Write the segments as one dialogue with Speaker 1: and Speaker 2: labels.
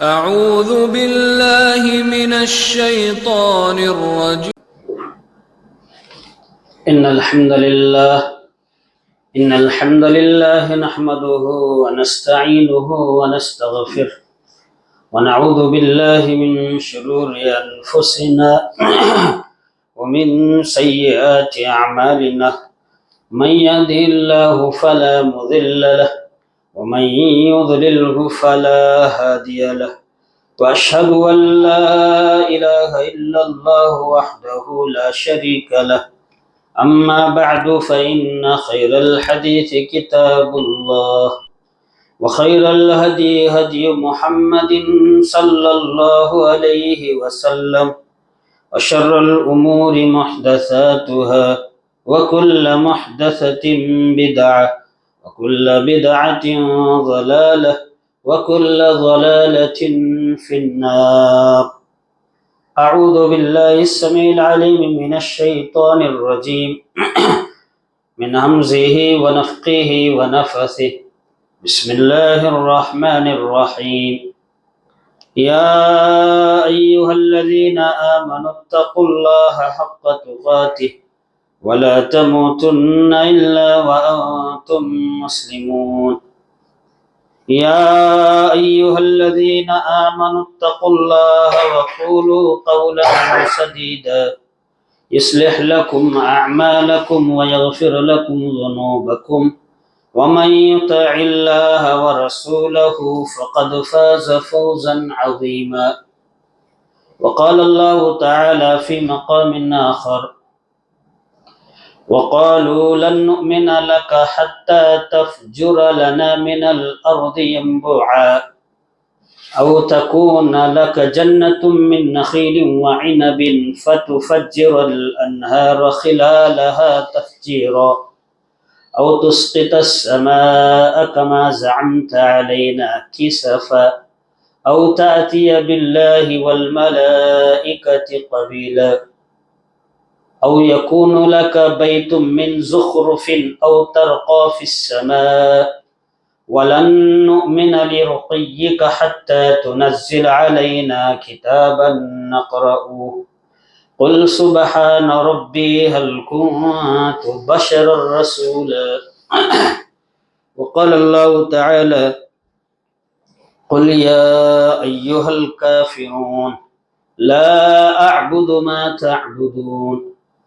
Speaker 1: أعوذ بالله من الشيطان الرجيم.
Speaker 2: إن الحمد لله نحمده ونستعينه ونستغفره ونعوذ بالله من شرور أنفسنا ومن سيئات أعمالنا من يهده الله فلا مضل له ومن يضلله فلا هادي له وأشهد أن لا إله إلا الله وحده لا شريك له أما بعد فإن خير الحديث كتاب الله وخير الهدي هدي محمد صلى الله عليه وسلم وشر الأمور محدثاتها وكل محدثة بدعة وكل بدعة ضلالة وكل ضلالة في النار. أعوذ بالله السميع العليم من الشيطان الرجيم من همزه ونفخه ونفثه. بسم الله الرحمن الرحيم. يا أيها الذين آمنوا اتقوا الله حق تقاته ولا تموتن إلا وأنتم مسلمون. يا أيها الذين آمنوا اتقوا الله وقولوا قولا سديدا يصلح لكم أعمالكم ويغفر لكم ذنوبكم ومن يطع الله ورسوله فقد فاز فوزا عظيما. وقال الله تعالى في مقام آخر: وقالوا لن نؤمن لك حتى تفجر لنا من الأرض ينبوعا أو تكون لك جنة من نخيل وعنب فتفجر الأنهار خلالها تفجيرا أو تسقط السماء كما زعمت علينا كسفا أو تأتي بالله والملائكة قبيلا أو يكون لك بيت من زخرف أو ترقى في السماء ولن نؤمن لرقيك حتى تنزل علينا كتابا نقرأه قل سبحان ربي هل كنت بشرا رسولا. وقال الله تعالى: قل يا أيها الكافرون لا أعبد ما تعبدون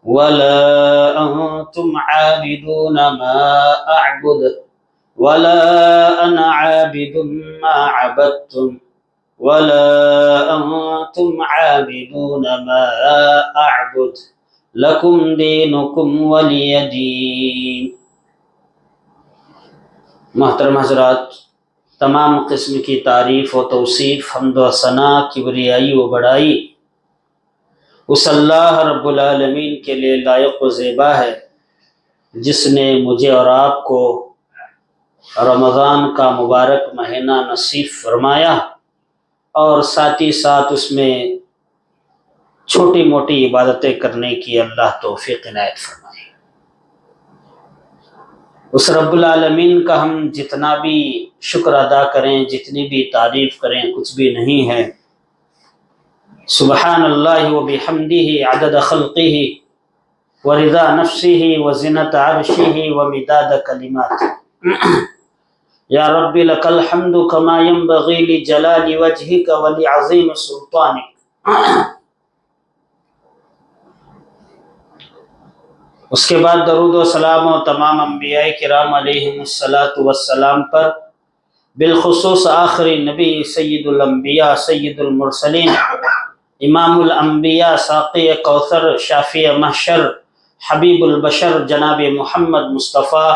Speaker 2: ولا أنتم عابدون ما أعبد ولا أنا عابد ما عبدتم ولا أنتم عابدون ما أعبد لكم دينكم ولي دين. محترم حضرات، تمام قسم کی تعریف و توصیف، حمد و ثنا، کبریائی و بڑائی اس اللہ رب العالمین کے لیے لائق و زیبا ہے جس نے مجھے اور آپ کو رمضان کا مبارک مہینہ نصیب فرمایا اور ساتھ ہی ساتھ اس میں چھوٹی موٹی عبادتیں کرنے کی اللہ توفیق عنایت فرمائے۔ اس رب العالمین کا ہم جتنا بھی شکر ادا کریں، جتنی بھی تعریف کریں، کچھ بھی نہیں ہے۔ سبحان اللہ و بحمدہ عدد خلقہ ورضا نفسہ وزنۃ عرشہ ومداد کلماتہ۔ یا رب لک الحمد کما ینبغی لجلال وجہک ولعظیم سلطانک۔ اس کے بعد درود و سلام و تمام انبیاء کرام علیہم السلام پر، بالخصوص آخری نبی سید الانبیاء سید المرسلین امام الانبیاء ساقی کوثر شافی محشر حبیب البشر جناب محمد مصطفیٰ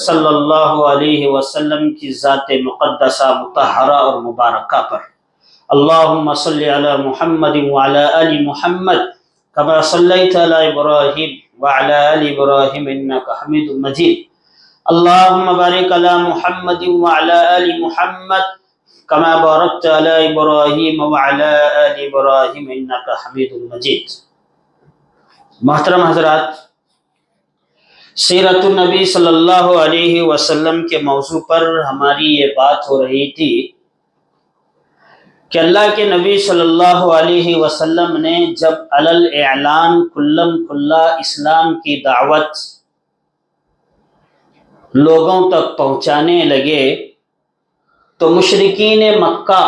Speaker 2: صلی اللہ علیہ وسلم کی ذات مقدسہ مطہرہ اور مبارکہ پر۔ اللہم صلی علی محمد وعلی آل محمد کما صلیت علی ابراہیم وعلی آل ابراہیم انکا حمید مجید۔ اللہم بارک علی محمد وعلی آل محمد کما بارکت علی ابراہیم وعلی آل ابراہیم انکا حمید مجید۔ محترم حضرات، سیرت النبی صلی اللہ علیہ وسلم کے موضوع پر ہماری یہ بات ہو رہی تھی کہ اللہ کے نبی صلی اللہ علیہ وسلم نے جب علل اعلان کلم کھلا اسلام کی دعوت لوگوں تک پہنچانے لگے تو مشرکین مکہ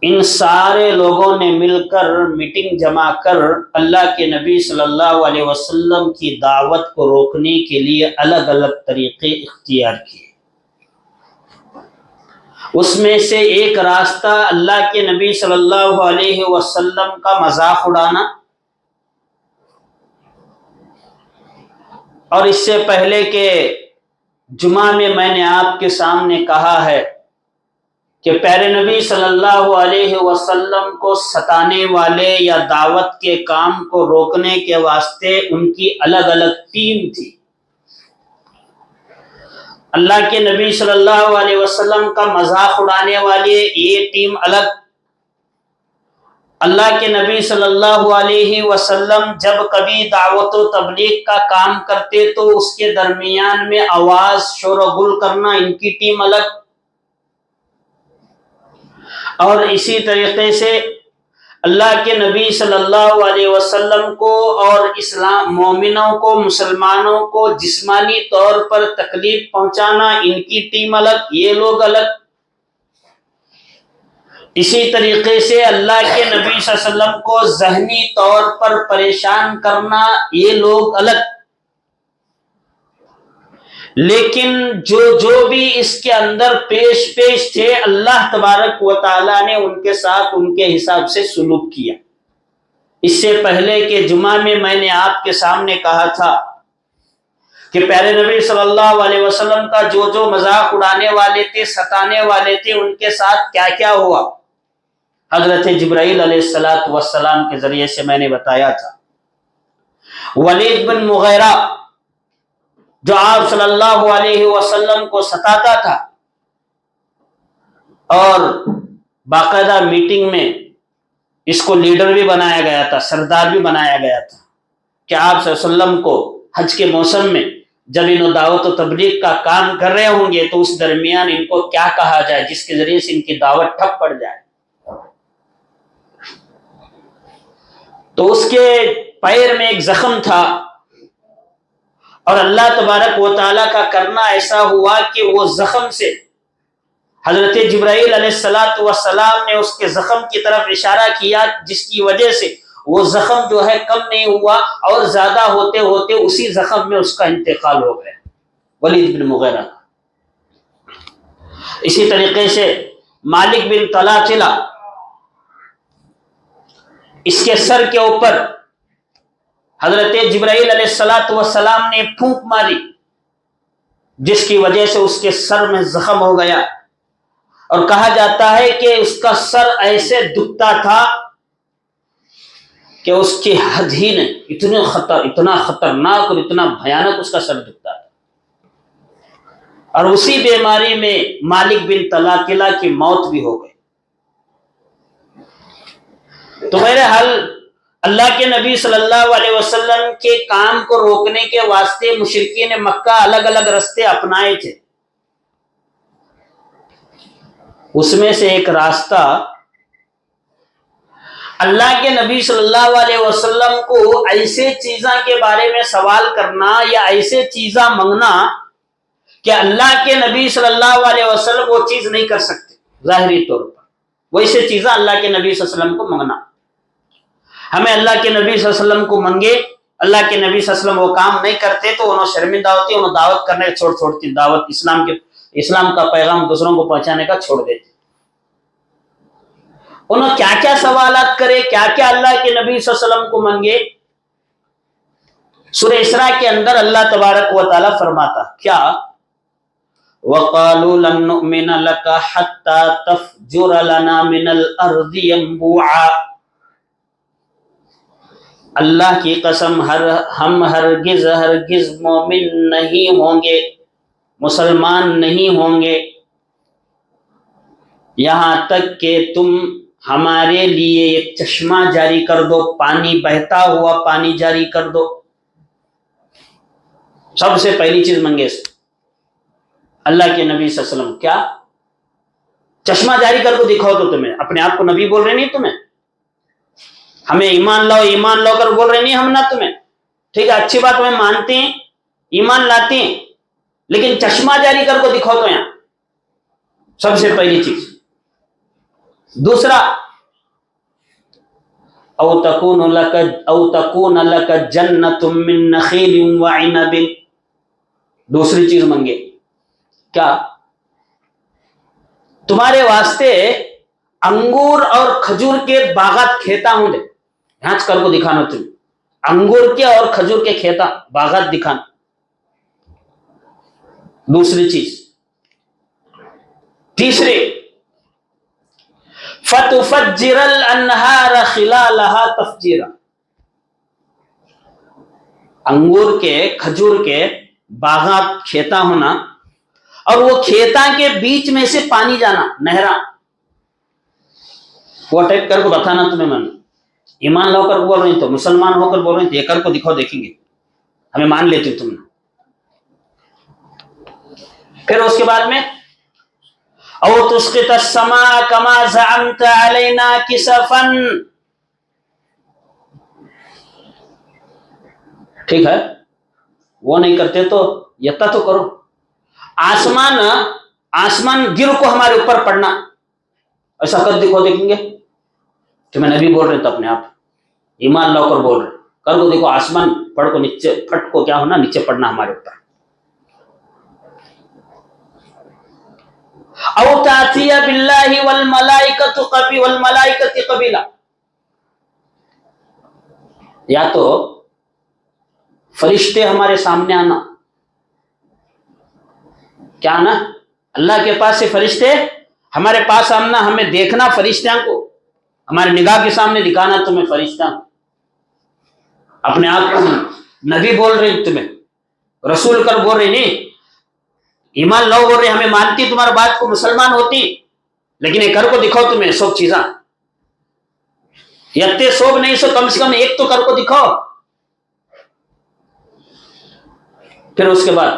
Speaker 2: ان سارے لوگوں نے مل کر میٹنگ جمع کر اللہ کے نبی صلی اللہ علیہ وسلم کی دعوت کو روکنے کے لیے الگ الگ طریقے اختیار کیے۔ اس میں سے ایک راستہ اللہ کے نبی صلی اللہ علیہ وسلم کا مذاق اڑانا، اور اس سے پہلے کہ جمعہ میں نے آپ کے سامنے کہا ہے کہ پیارے نبی صلی اللہ علیہ وسلم کو ستانے والے یا دعوت کے کام کو روکنے کے واسطے ان کی الگ الگ ٹیم تھی۔ اللہ کے نبی صلی اللہ علیہ وسلم کا مذاق اڑانے والے یہ ٹیم الگ، اللہ کے نبی صلی اللہ علیہ وسلم جب کبھی دعوت و تبلیغ کا کام کرتے تو اس کے درمیان میں آواز شور و گل کرنا ان کی ٹیم الگ، اور اسی طریقے سے اللہ کے نبی صلی اللہ علیہ وسلم کو اور اسلام مومنوں کو مسلمانوں کو جسمانی طور پر تکلیف پہنچانا ان کی ٹیم الگ، یہ لوگ الگ۔ اسی طریقے سے اللہ کے نبی صلی اللہ علیہ وسلم کو ذہنی طور پر پریشان کرنا یہ لوگ الگ۔ لیکن جو بھی اس کے اندر پیش تھے اللہ تبارک و تعالیٰ نے ان کے ساتھ ان کے حساب سے سلوک کیا۔ اس سے پہلے کہ جمعہ میں نے آپ کے سامنے کہا تھا کہ پیارے نبی صلی اللہ علیہ وسلم کا جو مذاق اڑانے والے تھے ستانے والے تھے ان کے ساتھ کیا کیا ہوا، حضرت جبرائیل علیہ السلام کے ذریعے سے میں نے بتایا تھا۔ ولید بن مغیرہ جو آپ صلی اللہ علیہ وسلم کو ستاتا تھا، اور باقاعدہ میٹنگ میں اس کو لیڈر بھی بنایا گیا تھا، سردار بھی بنایا گیا تھا کہ آپ صلی اللہ علیہ وسلم کو حج کے موسم میں جب انہوں دعوت و تبلیغ کا کام کر رہے ہوں گے تو اس درمیان ان کو کیا کہا جائے جس کے ذریعے سے ان کی دعوت ٹھپ پڑ جائے۔ تو اس کے پیر میں ایک زخم تھا، اور اللہ تبارک و تعالیٰ کا کرنا ایسا ہوا کہ وہ زخم سے حضرت جبرائیل علیہ السلام نے اس کے زخم کی طرف اشارہ کیا، جس کی وجہ سے وہ زخم جو ہے کم نہیں ہوا اور زیادہ ہوتے ہوتے اسی زخم میں اس کا انتقال ہو گیا، ولید بن مغیرہ۔ اسی طریقے سے مالک بن طلحہ، اس کے سر کے اوپر حضرت جبرائیل علیہ السلام نے پھونک ماری، جس کی وجہ سے اس کے سر میں زخم ہو گیا، اور کہا جاتا ہے کہ اس کا سر ایسے دکھتا تھا کہ اس کی حد ہی نہیں، اتنا خطرناک اور اتنا بھیانک اس کا سر دکھتا تھا۔ اور اسی بیماری میں مالک بن طلحہ کی موت بھی ہو گئی۔ تو بہرحال اللہ کے نبی صلی اللہ علیہ وسلم کے کام کو روکنے کے واسطے مشرکین مکہ الگ الگ راستے اپنائے تھے۔ اس میں سے ایک راستہ اللہ کے نبی صلی اللہ علیہ وسلم کو ایسے چیزاں کے بارے میں سوال کرنا یا ایسے چیزاں منگنا کہ اللہ کے نبی صلی اللہ علیہ وسلم وہ چیز نہیں کر سکتے ظاہری طور پر، ویسے چیزاں اللہ کے نبی صلی اللہ علیہ وسلم کو منگنا۔ ہمیں اللہ کے نبی صلی اللہ علیہ وسلم کو منگے، اللہ کے نبی صلی اللہ علیہ وسلم وہ کام نہیں کرتے تو انہوں شرمندہ ہوتی، انہوں دعوت کرنے چھوڑتی، دعوت اسلام کا پیغام دوسروں کو پہنچانے کا چھوڑ دیتے۔ انہوں کیا کیا سوالات کرے، کیا کیا اللہ کے نبی صلی اللہ علیہ وسلم کو منگے۔ سورہ اسراء کے اندر اللہ تبارک و تعالی فرماتا کیا، وَقَالُوا لَن نُؤْمِنَ لَكَ حَتَّى تَفْجُرَ لَنَا مِنَ الْأَرْضِ يَنبُوعًا، اللہ کی قسم ہم ہرگز مومن نہیں ہوں گے، مسلمان نہیں ہوں گے یہاں تک کہ تم ہمارے لیے ایک چشمہ جاری کر دو، پانی بہتا ہوا پانی جاری کر دو۔ سب سے پہلی چیز منگے اللہ کے نبی صلی اللہ علیہ وسلم کیا، چشمہ جاری کر کو دکھاؤ تو تمہیں اپنے آپ کو نبی بول رہے نہیں تمہیں, ہمیں ایمان لاؤ کر بول رہے نہیں ہم نہ تمہیں. ٹھیک ہے, اچھی بات ہمیں مانتے ہیں, ایمان لاتے ہیں, لیکن چشمہ جاری کر کو دکھاؤ تو یہاں سب سے پہلی چیز. دوسرا, او تکون لک جنت من نخیل وعنب, دوسری چیز مانگے کیا, تمہارے واسطے انگور اور کھجور کے باغات کھیتا ہوں دے. یہاں کر کو دکھانا تمہیں انگور کے اور کھجور کے کھیتا باغات دکھانا. دوسری چیز. تیسری, فتفجر الانہار خلالها تفجیرا, انگور کے کھجور کے باغات کھیتا ہونا اور وہ کھیتا کے بیچ میں سے پانی جانا نہرا, وہ ٹائپ کر کو بتانا تمہیں. من ایمان لاؤ کر بول رہی تو مسلمان ہو کر بول رہی تو کر کو دکھاؤ, دیکھیں گے ہمیں مان لیتے تم نے. پھر اس کے بعد میں او تسقط السماء كما زعمت علينا كسفا, ٹھیک ہے وہ نہیں کرتے تو یتا تو کرو, آسمان گر کو ہمارے اوپر پڑنا, ایسا کر دکھو, دیکھیں گے کہ میں نبی بول رہے تو اپنے آپ ایمان لاؤ کر بول رہے, کر کو دیکھو آسمان پڑ کو نیچے پھٹ کو کیا ہونا نیچے پڑنا ہمارے اوپر. او تاتی باللہ والملائکۃ قبیلا, یا تو فرشتے ہمارے سامنے آنا, کیا آنا, اللہ کے پاس سے فرشتے ہمارے پاس آنا, ہمیں دیکھنا فرشتوں کو, ہمارے نگاہ کے سامنے دکھانا تمہیں فرشتہ, اپنے آپ کو نبی بول رہے, تمہیں رسول کر بول رہے نہیں, ایمان لاؤ بول رہے, ہمیں مانتی تمہاری بات کو, مسلمان ہوتی, لیکن یہ کر کو دکھاؤ تمہیں سب چیزاں, یتے سوب نہیں سو کم سے کم ایک تو کر کو دکھاؤ. پھر اس کے بعد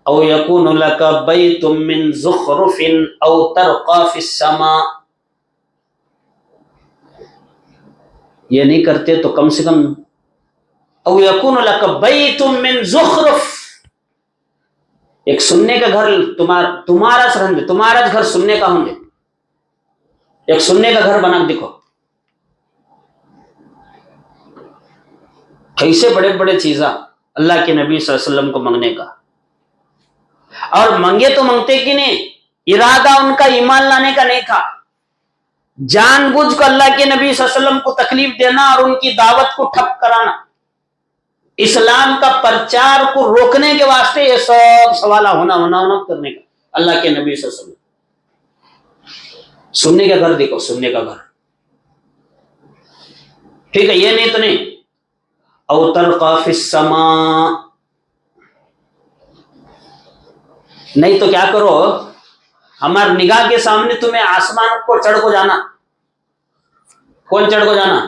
Speaker 2: او یکون لک بیت من زخرف او ترقی فی السماء, یہ نہیں کرتے تو کم سے کم او یکون لک بیت من زخرف, ایک سننے کا گھر تمہارا گھر سننے کا ہوں گے, ایک سننے کا گھر بنا دکھو. کیسے بڑے بڑے چیزاں اللہ کے نبی صلی اللہ علیہ وسلم کو مانگنے کا, اور منگے تو منگتے کہ نہیں, ارادہ ان کا ایمان لانے کا نہیں تھا, جان بوجھ کو اللہ کے نبی صلی اللہ علیہ وسلم کو تکلیف دینا اور ان کی دعوت کو ٹھپ کرانا, اسلام کا پرچار کو روکنے کے واسطے یہ سب سوالہ ہونا کرنے کا. اللہ کے نبی صلی اللہ علیہ وسلم سننے کا گھر دیکھو, سننے کا گھر, ٹھیک ہے, یہ نہیں تو نہیں. او ترقی فی السماء, نہیں تو کیا کرو, ہمارے نگاہ کے سامنے تمہیں آسمان کو چڑھ کو جانا. کون چڑھ کو جانا,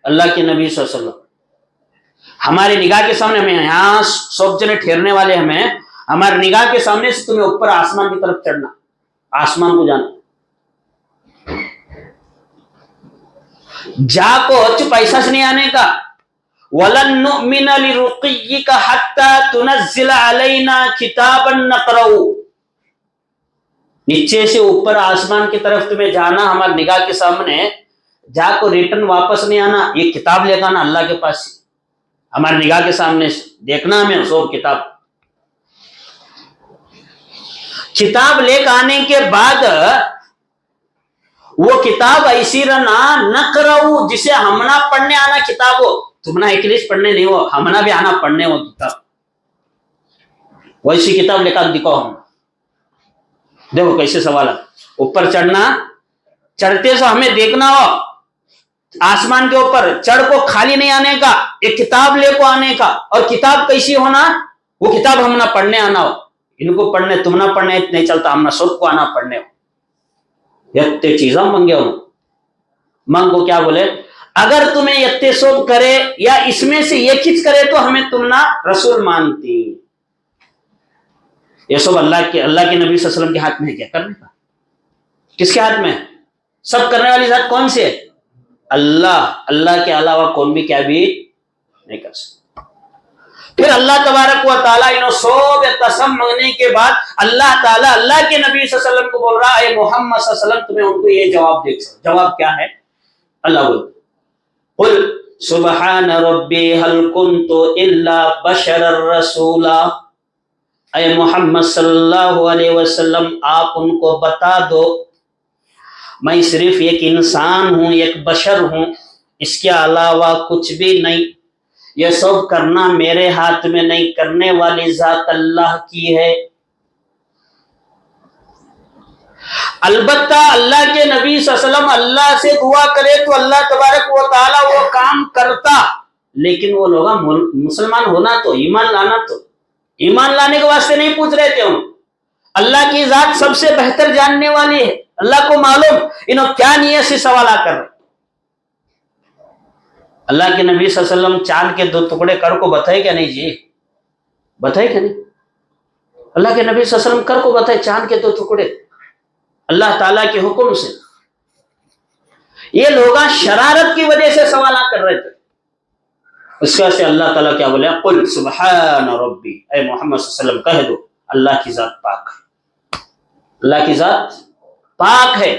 Speaker 2: اللہ کے نبی صلی اللہ علیہ وسلم. ہمارے نگاہ کے سامنے, ہمیں یہاں سب جنے ٹھہرنے والے, ہمارے نگاہ کے سامنے سے تمہیں اوپر آسمان کی طرف چڑھنا, آسمان کو جانا. جا کو چپ ایسا سے نہیں آنے کا. وَلَن نُؤْمِنَ لِرُقِيِّكَ حَتَّى تُنَزِّلَ عَلَيْنَا كِتَابًا نَقْرَؤُ, نیچے سے اوپر آسمان کی طرف تمہیں جانا, ہمارے نگاہ کے سامنے جا کو ریٹرن واپس نہیں آنا, یہ کتاب لے کے آنا اللہ کے پاس, ہمارے نگاہ کے سامنے دیکھنا ہمیں سب کتاب. کتاب لے کے آنے کے بعد وہ کتاب ایسی رہنا نقرؤ, جسے ہمنا پڑھنے آنا کتاب ہو, تمنا انگلش پڑھنے نہیں ہو, ہمنا بھی آنا پڑھنے ہو کتاب, ویسی کتاب لے کر دکھاؤ. ہم دیکھو کیسے سوال ہے, اوپر چڑھنا, چڑھتے سے ہمیں دیکھنا ہو آسمان کے اوپر, چڑھ کو خالی نہیں آنے کا, ایک کتاب لے کو آنے کا. اور کتاب کیسی ہونا, وہ کتاب ہم نہ پڑھنے آنا ہو, ان کو پڑھنے تم نہ پڑھنے نہیں چلتا, ہم نہ سب کو آنا پڑھنے ہو. یتے چیزاں منگے ہو, منگو کیا بولے, اگر تمہیں یتے سوب کرے یا اس میں سے یہ کچھ کرے تو ہمیں تم نہ رسول مانتی. یہ سب اللہ کے نبی صلی اللہ علیہ وسلم کے ہاتھ میں ہے کیا کرنے کا؟ کس کے ہاتھ میں ہے؟ سب کرنے والی ذات کون سی ہے؟ اللہ کے علاوہ کون بھی کیا بھی نہیں کر سکتا۔ پھر اللہ تبارک و تعالیٰ انہوں سوب قسم مانگنے کے بعد اللہ تعالیٰ اللہ کے نبی صلی اللہ علیہ وسلم کو بول رہا ہے محمد صلی اللہ علیہ وسلم تمہیں ان کو یہ جواب دیکھ سکتا۔ جواب کیا ہے؟ اللہ بول قل سبحان ربی هل كنت الا بشر الرسولا، اے محمد صلی اللہ علیہ وسلم آپ ان کو بتا دو میں صرف ایک انسان ہوں، ایک بشر ہوں، اس کے علاوہ کچھ بھی نہیں، یہ سب کرنا میرے ہاتھ میں نہیں، کرنے والی ذات اللہ کی ہے۔ البتہ اللہ کے نبی صلی اللہ علیہ وسلم اللہ سے دعا کرے تو اللہ تبارک و تعالیٰ وہ کام کرتا، لیکن وہ لوگ مسلمان ہونا تو ایمان لانا تو ایمان لانے کے واسطے نہیں پوچھ رہے تھے۔ اللہ کی ذات سب سے بہتر جاننے والی ہے، اللہ کو معلوم انہوں کیا نیت سے سوالات کر رہے۔ اللہ کے نبی صلی اللہ علیہ وسلم چاند کے 2 ٹکڑے کر کو بتائے کیا نہیں جی؟ بتائے کیا نہیں؟ اللہ کے نبی صلی اللہ علیہ وسلم کر کو بتائے چاند کے 2 ٹکڑے اللہ تعالیٰ کے حکم سے۔ یہ لوگ شرارت کی وجہ سے سوالات کر رہے تھے۔ اس وجہ سے اللہ تعالیٰ کیا بولے قل سبحان ربی، اے محمد صلی اللہ علیہ وسلم کہہ دو اللہ کی ذات پاک ہے، اللہ کی ذات پاک ہے،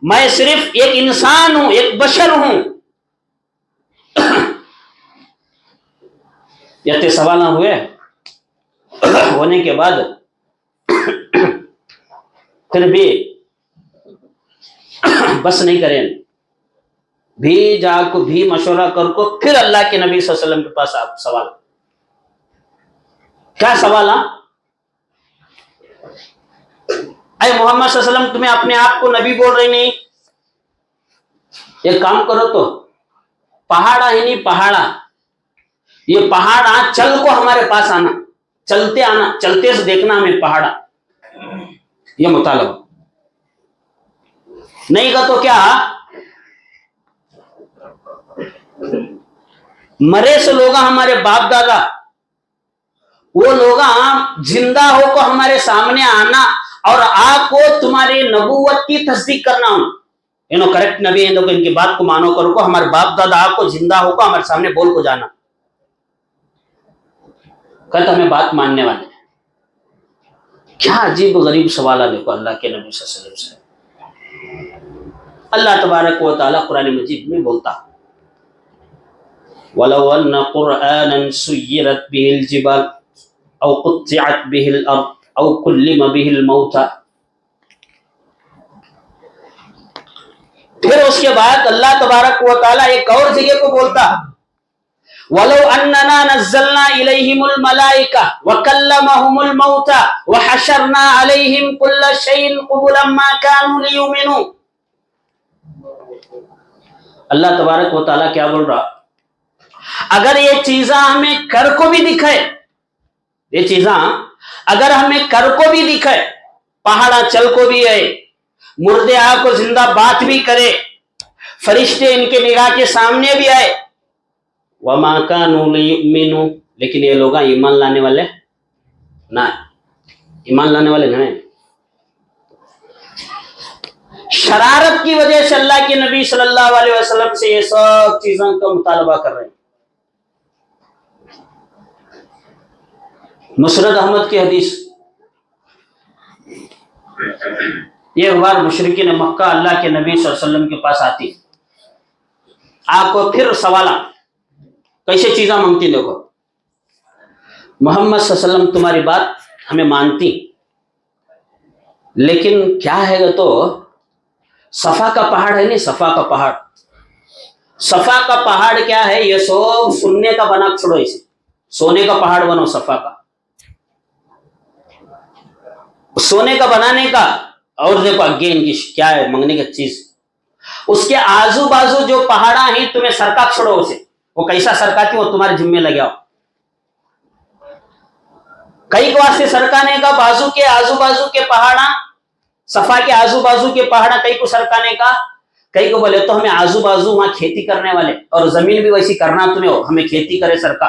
Speaker 2: میں صرف ایک انسان ہوں، ایک بشر ہوں۔ یہ سوال نہ ہوئے ہونے کے بعد پھر بھی بس نہیں کریں، بھی جا کو بھی مشورہ کر کو پھر اللہ کے نبی صلی اللہ علیہ وسلم کے پاس آپ سوال، کیا سوال؟ اے محمد صلی اللہ علیہ وسلم تمہیں اپنے آپ کو نبی بول رہے نہیں؟ ایک کام کرو تو پہاڑا ہی نہیں پہاڑا، یہ پہاڑا چل کو ہمارے پاس آنا، چلتے سے دیکھنا ہمیں پہاڑا، یہ مطالبہ نہیں کا تو کیا مرے سے لوگ ہمارے باپ دادا وہ لوگ زندہ ہو کو ہمارے سامنے آنا اور آپ کو تمہاری نبوت کی تصدیق کرنا ہونا، کریکٹ نبی ہیں تو ان کی بات کو مانو کرو کو، ہمارے باپ دادا آپ کو زندہ ہو کو ہمارے سامنے بول کو جانا، کہتا ہمیں بات ماننے والے۔ کیا عجیب غریب سوال ہے دیکھو اللہ کے نبی صلی اللہ علیہ وسلم سے۔ اللہ تبارک و تعالیٰ قرآن مجید میں بولتا وَلَوْ أَنَّ قُرْآنًا سُيِّرَتْ بِهِ الْجِبَالُ أَوْ قُطِّعَتْ بِهِ الْأَرْضُ أَوْ كُلِّمَ بِهِ الْمَوْتَى۔ پھر اس کے بعد اللہ تبارک و تعالیٰ ایک اور جگہ کو بولتا وَلَوْ أَنَّنَا نَزَّلْنَا إِلَيْهِمُ الْمَلَائِكَةَ وَكَلَّمَهُمُ الْمَوْتَى وَحَشَرْنَا عَلَيْهِمْ كُلَّ شَيْءٍ قُبُلًا مَا كَانُوا لِيُؤْمِنُوا۔ اللہ تبارک و تعالیٰ کیا بول رہا؟ اگر یہ چیزاں ہمیں کر کو بھی دکھائے، یہ چیزاں اگر ہمیں کر کو بھی دکھائے، پہاڑا چل کو بھی ہے، مردے آ کو زندہ بات بھی کرے، فرشتے ان کے نگاہ کے سامنے بھی آئے، وَمَا كَانُوا لِيُؤْمِنُوا، لیکن یہ لوگ ایمان لانے والے نہ، ایمان لانے والے نہیں۔ شرارت کی وجہ سے اللہ کے نبی صلی اللہ علیہ وسلم سے یہ سب چیزوں کا مطالبہ کر رہے ہیں۔ مسرد احمد کی حدیث، ایک بار مشرکین مکہ اللہ کے نبی صلی اللہ علیہ وسلم کے پاس آتی، آپ کو پھر سوالا کیسے چیزاں مانگتی، دیکھو محمد صلی اللہ علیہ وسلم تمہاری بات ہمیں مانتی، لیکن کیا ہے گا تو صفا کا پہاڑ ہے نہیں، صفا کا پہاڑ، صفا کا پہاڑ کیا ہے، یہ سب سننے کا بنا چھوڑو، اسے سونے کا پہاڑ بنو، صفا کا سونے کا بنانے کا، اور دیکھو آگے ان کی کیا ہے مانگنے کی چیز، اس کے آزو بازو جو پہاڑا ہیں تمہیں سرکا چھوڑو، اسے وہ کیسا سرکاتی وہ تمہارے ذمہ لگاؤ، کئی کو واسطے سرکانے کا، بازو کے آزو بازو کے پہاڑا، صفا کے آزو بازو کے پہاڑا کئی کو سرکانے کا، کئی کو بولے تو ہمیں آزو بازو وہاں کھیتی کرنے والے اور زمین بھی ویسی کرنا تمہیں ہو، ہمیں کھیتی کرے سرکا۔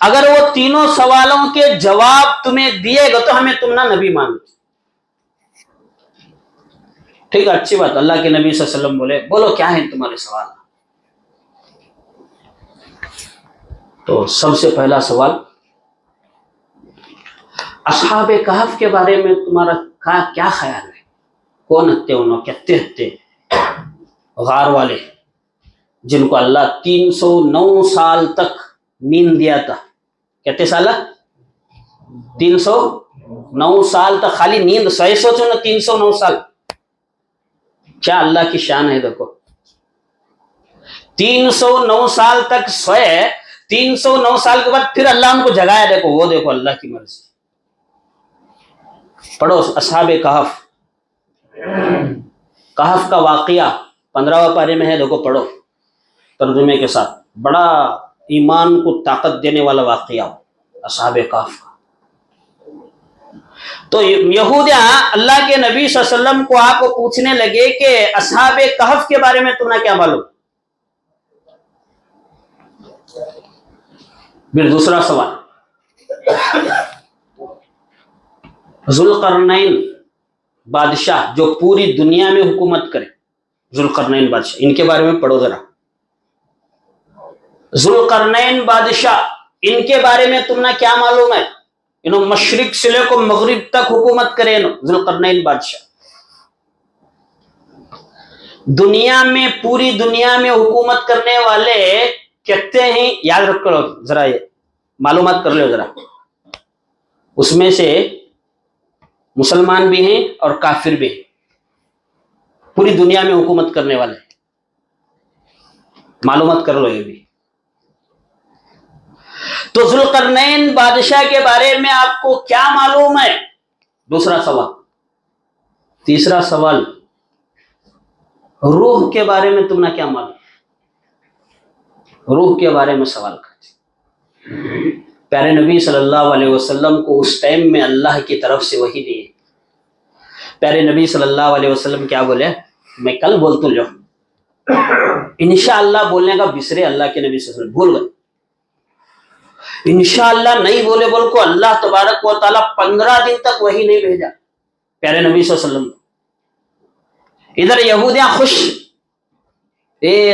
Speaker 2: اگر وہ تینوں سوالوں کے جواب تمہیں دیے گا تو ہمیں تم نہ نبی مان. ٹھیک ہے، اچھی بات. اللہ کے نبی صلی اللہ علیہ وسلم بولے بولو کیا ہے تمہارے سوال. تو سب سے پہلا سوال، اصحاب کہف کے بارے میں تمہارا کیا خیال ہے؟ کون ہتے انہوں؟ کہتے ہتے غار والے جن کو اللہ 309 سال تک نیند دیا تھا. کہتے سالہ 309 سال تک خالی نیند. صحیح سوچو نا، 309 سال کیا اللہ کی شان ہے. دیکھو 309 سال تک سوئے، 309 سال کے بعد پھر اللہ ان کو جگایا. دیکھو وہ، دیکھو اللہ کی مرضی. پڑھو اصحاب کہف. کہف کا واقعہ 15واں پارے میں ہے، دیکھو پڑھو ترجمے کے ساتھ. بڑا ایمان کو طاقت دینے والا واقعہ اصحاب کہف کا. تو یہودیاں اللہ کے نبی صلی اللہ علیہ وسلم کو آ کو پوچھنے لگے کہ اصحاب کہف کے بارے میں تمہیں کیا معلوم. پھر دوسرا سوال، ذوالقرنین بادشاہ جو پوری دنیا میں حکومت کرے، ذوالقرنین بادشاہ، ان کے بارے میں پڑھو ذرا. ذوالقرنین بادشاہ، ان کے بارے میں تمہیں کیا معلوم ہے؟ انہوں مشرق سے لے کو مغرب تک حکومت کرے. ذوالقرنین بادشاہ دنیا میں، پوری دنیا میں حکومت کرنے والے کہتے ہیں، یاد رکھ لو ذرا، یہ معلومات کر لو ذرا. اس میں سے مسلمان بھی ہیں اور کافر بھی ہیں، پوری دنیا میں حکومت کرنے والے. معلومات کر لو یہ بھی. تو ذوالقرنین بادشاہ کے بارے میں آپ کو کیا معلوم ہے؟ دوسرا سوال. تیسرا سوال، روح کے بارے میں تم نے کیا معلوم؟ روح کے بارے میں سوال کرتے. پیارے نبی صلی اللہ علیہ وسلم کو اس ٹائم میں اللہ کی طرف سے وحی دی. پیارے نبی صلی اللہ علیہ وسلم کیا بولے؟ میں کل بولتا جو انشاءاللہ بولنے کا بسرے اللہ کے نبی صلی اللہ علیہ وسلم بھول گئے. انشاءاللہ نہیں بولے بول کو اللہ تبارک و تعالیٰ 15 دن تک وحی نہیں بھیجا پیارے نبی صلی اللہ علیہ وسلم. ادھر یہودیاں خوش،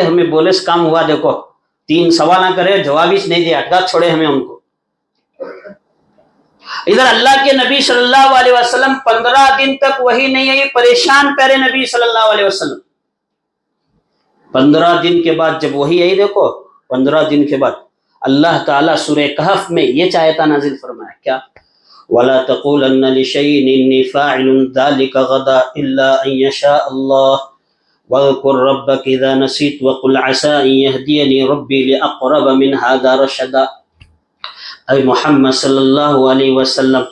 Speaker 2: ہمیں بولے سے کام ہوا، دیکھو 3 سوال نہ کرے، جواب ہی نہیں دیا، اٹکا چھوڑے ہمیں ان کو. ادھر اللہ کے نبی صلی اللہ علیہ وسلم 15 دن تک وحی نہیں آئی، پریشان پیارے نبی صلی اللہ علیہ وسلم. 15 دن کے بعد جب وحی آئی، دیکھو 15 دن کے بعد اللہ تعالیٰ سورہ کہف میں یہ آیت نازل فرمایا، کیا؟ وَلَا تَقُولَنَّ لِشَيْءٍ إِنِّي فَاعِلٌ ذَلِكَ غَدًا إِلَّا أَن يَشَاءَ اللَّهُ وَاذْكُر رَّبَّكَ إِذَا نَسِيتَ وَقُلْ عَسَىٰ أَن يَهْدِيَنِي رَبِّي لِأَقْرَبَ مِنْ هَٰذَا رَشَدًا. اے محمد صلی اللہ علیہ وسلم،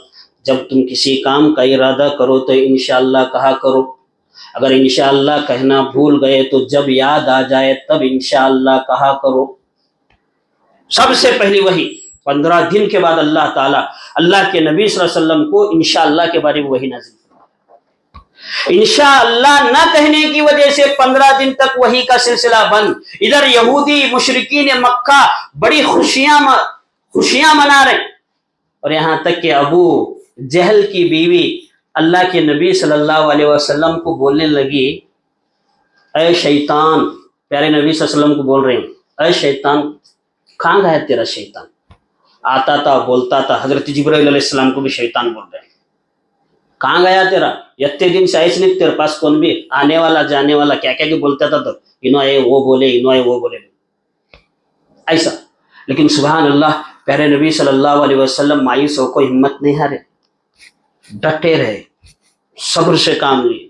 Speaker 2: جب تم کسی کام کا ارادہ کرو تو انشاءاللہ کہا کرو. اگر انشاءاللہ کہنا بھول گئے تو جب یاد آ جائے تب انشاءاللہ کہا کرو. سب سے پہلی وحی 15 دن کے بعد اللہ تعالیٰ اللہ کے نبی صلی اللہ علیہ وسلم کو انشاءاللہ کے بارے میں وحی نازل فرمایا. انشاءاللہ نہ کہنے کی وجہ سے 15 دن تک وحی کا سلسلہ بند. ادھر یہودی مشرکین مکہ بڑی خوشیاں منا رہے، اور یہاں تک کہ ابو جہل کی بیوی اللہ کے نبی صلی اللہ علیہ وسلم کو بولنے لگی، اے شیطان. پیارے نبی صلی اللہ علیہ وسلم کو بول رہے ہیں، اے شیطان، کہاں گیا تیرا شیطان؟ آتا تھا بولتا تھا، حضرت جبرائیل علیہ السلام کو بھی شیطان بول رہے ہیں. کہاں گیا تیرا؟ یتے دن سے ایسے نہیں، تیرے پاس کون بھی آنے والا جانے والا کیا کیا کہ بولتا تھا، تو انہوں نے وہ بولے، انہوں نے وہ بولے ایسا. لیکن سبحان اللہ، پیارے نبی صلی اللہ علیہ وسلم مایوس ہو کو ہمت نہیں ہارے، ڈٹے رہے، صبر سے کام لیے.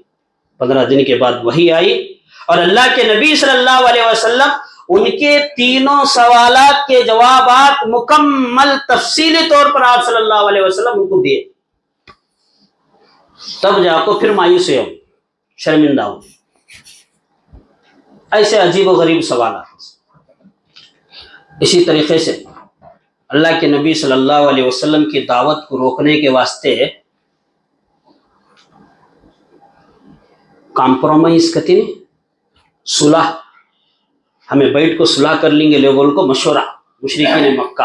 Speaker 2: 15 دن کے بعد وحی آئی، اور اللہ کے نبی صلی اللہ علیہ وسلم ان کے تینوں سوالات کے جوابات مکمل تفصیلی طور پر آپ صلی اللہ علیہ وسلم ان کو دیے. تب جا کو پھر مایوس ہو، شرمندہ ہو. ایسے عجیب و غریب سوالات. اسی طریقے سے اللہ کے نبی صلی اللہ علیہ وسلم کی دعوت کو روکنے کے واسطے کمپرومائز کرتی نہیں، صلح، ہمیں بیٹھ کو صلح کر لیں گے، لوگوں کو مشورہ. مشرکین مکہ